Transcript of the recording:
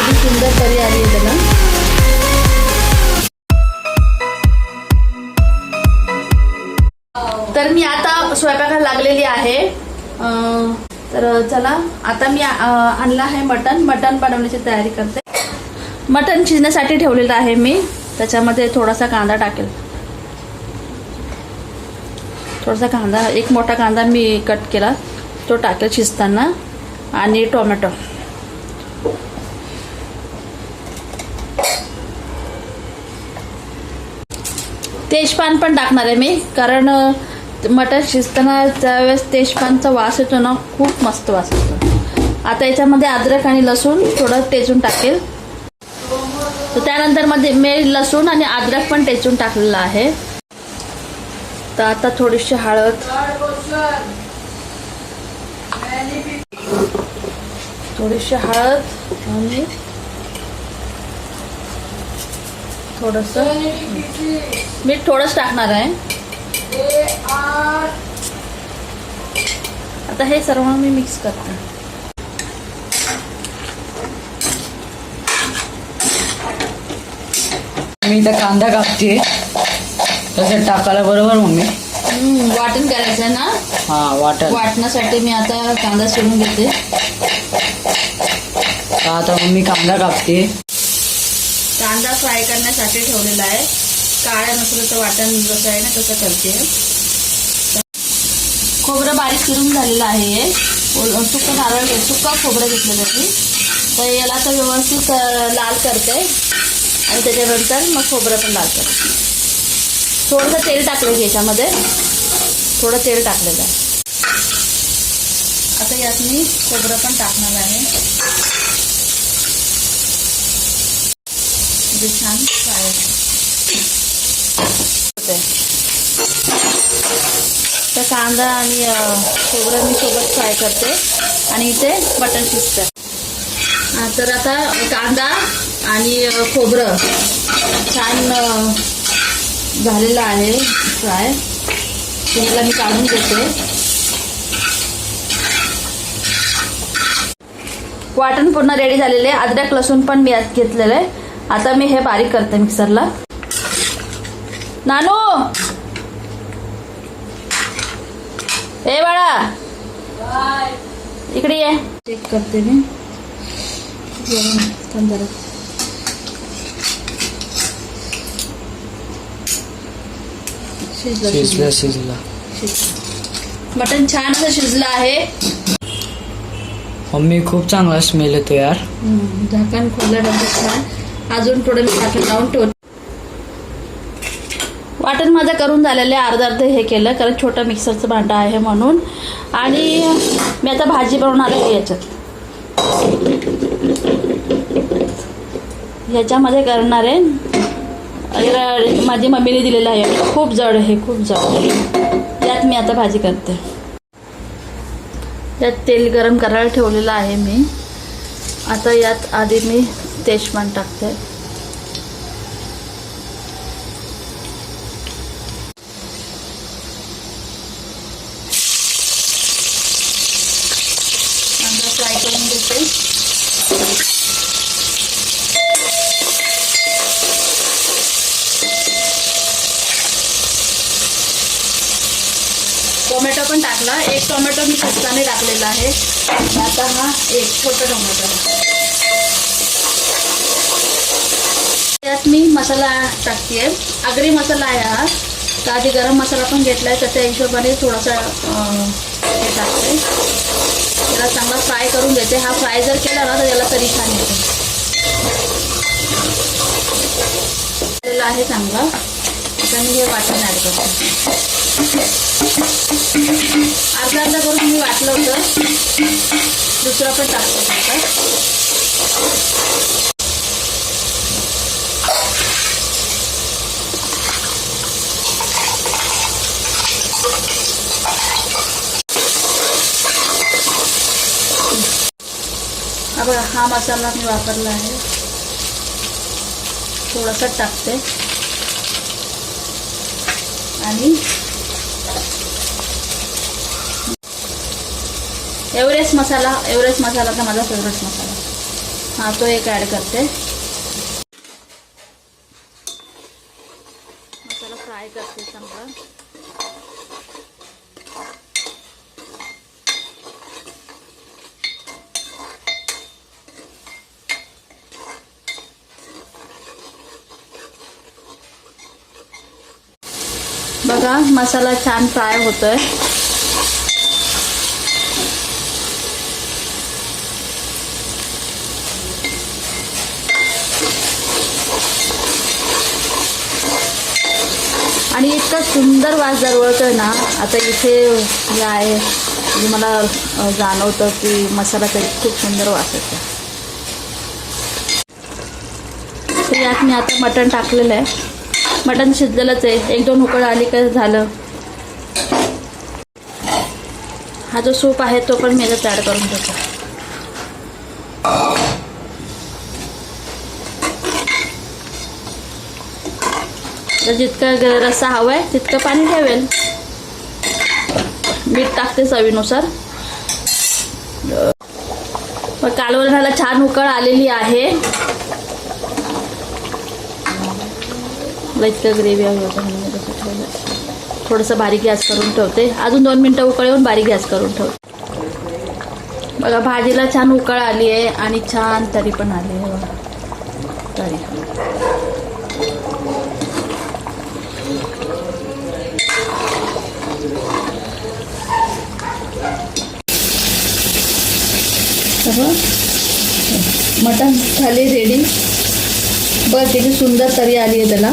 किती सुंदर तरी आली आहे त्याला. तर मी आता स्वयंपाकाला लागलेली आहे. तर चला आता मी आणलं आहे मटण बनवण्याची तयारी करते. मटण शिजण्यासाठी ठेवलेलं आहे मी. त्याच्यामध्ये थोडासा कांदा टाकेल. थोडासा कांदा, एक मोठा कांदा मी कट केला तो टाकेल शिजताना. आणि टोमॅटो. तेजपान पण टाकणार आहे मी, कारण मटण शिजताना त्यावेळेस तेजपानचा वास येतो ना, खूप मस्त वास येतो. आता याच्यामध्ये अद्रक आणि लसूण थोडं टेचून टाकेल. तर त्यानंतर मध्ये मी लसूण आणि अद्रक पण टेचून टाकलेलं आहे. तर आता थोडीशी हळद, आणि थोडंसं मीठ थोडंच टाकणार आहे. आता हे सर्व मी मिक्स करते. मी इथं कांदा कापते, तसं टाकायला बरोबर मम्मी. वाटण करायचं ना. वाटण्यासाठी मी आता कांदा शिरून घेते. आता मम्मी कांदा कापते. कांदा फ्राय करण्यासाठी ठेवलेला आहे. काळ्या मसाल्याचं वाटण जसं आहे ना तसं करते. खोबरं बारीक चिरून झालेलं आहे. सुक्का खोबरं घेतलेलं आहे. तर याला तर व्यवस्थित लाल करते आणि त्याच्यानंतर मग खोबरं पण लाल करते. थोडंसं तेल टाकलं याच्यामध्ये, थोडं तेल टाकलेलं आहे. आता यात मी खोबरं पण टाकणार आहे. म्हणजे छान फ्राय होते. तर कांदा आणि खोबरं मी सोबत फ्राय करते आणि इथे मटण शिजतं. तर आता कांदा आणि खोबरं छान झालेलं आहे फ्राय. त्याला मी काढून घेते. वाटण पूर्ण रेडी झालेले. अद्रक लसूण पण मी यात घेतलेलं आहे. आता मी हे बारीक करते मिक्सरला. नानू, ए बाळा, इकडे ये. चेक करते मी. शिजला. मटण छान असं शिजलं आहे. मम्मी खूप चांगला स्मेल येतो यार. झाकण खोललं छान. अजून थोडं मी झाकण लावून ठेवते. वाटण माझं करून झालेलं आहे. अर्ध हे केलं कारण छोटं मिक्सरचं भांडं आहे म्हणून. आणि मी आता भाजी बनवणार आहे ह्याच्यामध्ये करणार आहे. माझी मम्मीने दिलेलं आहे. खूप जड आहे, खूप जड. यात मी आता भाजी करते. यात तेल गरम करायला ठेवलेलं आहे मी. आता यात आधी मी तेजपान टाकते. कांदा फ्राय करून घेते. टोमॅटो पण टाकला. एक टोमॅटो मी कच्चाने टाकलेला आहे. आता हा एक छोटा टोमॅटो. त्यात मी मसाला टाकते. आगरी मसाला आहे हा. तर आधी गरम मसाला पण घेतला आहे. तर त्या हिशोबाने थोडासा हे टाकते. त्याला चांगला फ्राय करून घेते. हा फ्राय जर केला ना तर याला तरी छान येते. आहे चांगला. आता मी हे वाटण ॲड करते. अर्धा करून मी वाटलं होतं. दुसरं पण टाकतो आता. बघा हा मसाला मी वापरला आहे. थोडासा टाकते आणि एव्हरेस्ट मसाला तर माझा फेवरेट मसाला. हा तो एक ॲड करते. मसाला फ्राय करते चांगला. बघा मसाला छान फ्राय होतोय. आणि इतका सुंदर वास दरवळतोय ना. आता इथे हे आहे म्हणजे मला जाणवतं की मसाला तरी खूप सुंदर वास येतो. तर यात मी आता मटण टाकलेलं आहे. मटण शिजलेलंच आहे. 1-2 उकळ आली का झालं. हा जो सूप आहे तो पण मी याच्यात ॲड करून देतो. तर जितका रस्सा हवा आहे तितकं पाणी ठेवेल. मीठ टाकते चवीनुसार. मग कालवणाला छान उकळ आलेली आहे. इतकं ग्रेव्ही हवी थोडंसं बारीक गॅस करून ठेवते. अजून 2 मिनटं उकळ येऊन बारीक गॅस करून ठेवते. बघा भाजीला छान उकळ आली आहे आणि छान तरी पण आली आहे बघा तरी. मटण झाले रेडी. बघ किती सुंदर तरी आली आहे त्याला.